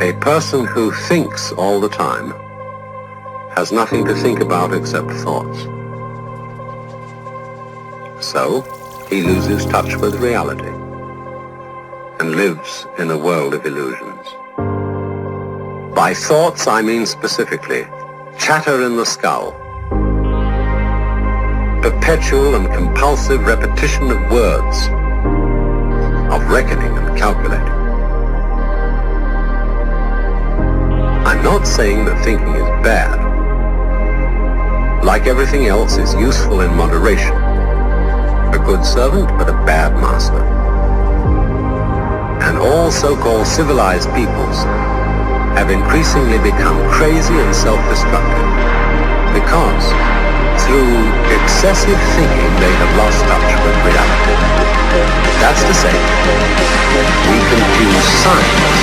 A person who thinks all the time has nothing to think about except thoughts. So, he loses touch with reality and lives in a world of illusions. By thoughts, I mean specifically chatter in the skull, perpetual and compulsive repetition of words, of reckoning and calculating. I'm not saying that thinking is bad. Like everything else, is useful in moderation. A good servant, but a bad master. And all so-called civilized peoples have increasingly become crazy and self-destructive because through excessive thinking they have lost touch with reality. That's to say, we confuse science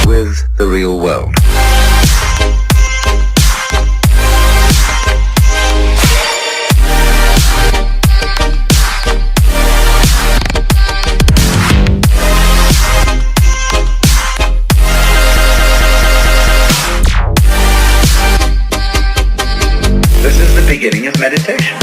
with the real world. This is the beginning of meditation.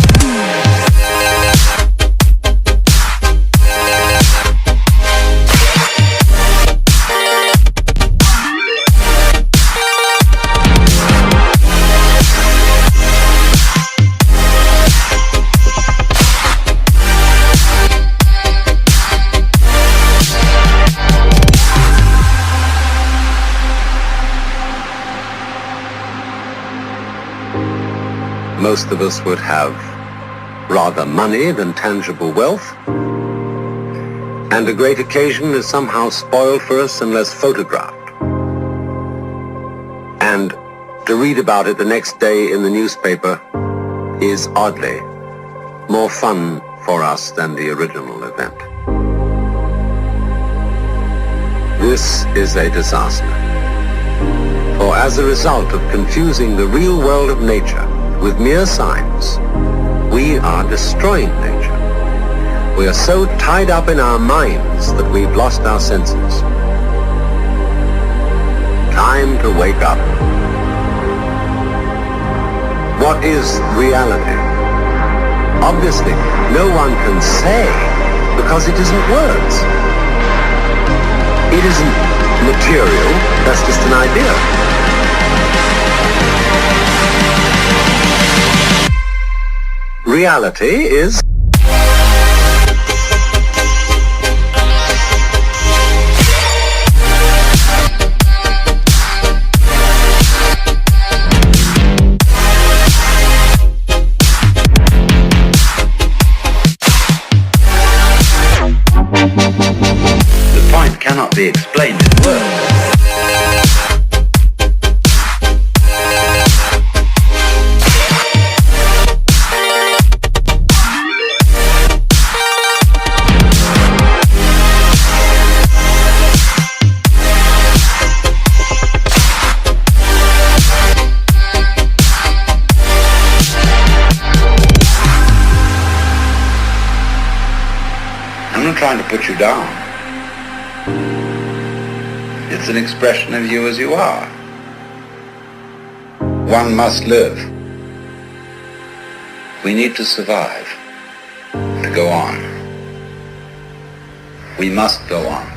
Most of us would have rather money than tangible wealth, and a great occasion is somehow spoiled for us unless photographed. And to read about it the next day in the newspaper is oddly more fun for us than the original event. This is a disaster. For as a result of confusing the real world of nature with mere signs, we are destroying nature. We are so tied up in our minds that we've lost our senses. Time to wake up. What is reality? Obviously, no one can say because it isn't words. It isn't material, that's just an idea. Reality is the point cannot be explained in words. I'm not trying to put you down. It's an expression of you as you are. One must live. We need to survive, to go on. We must go on.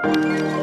life.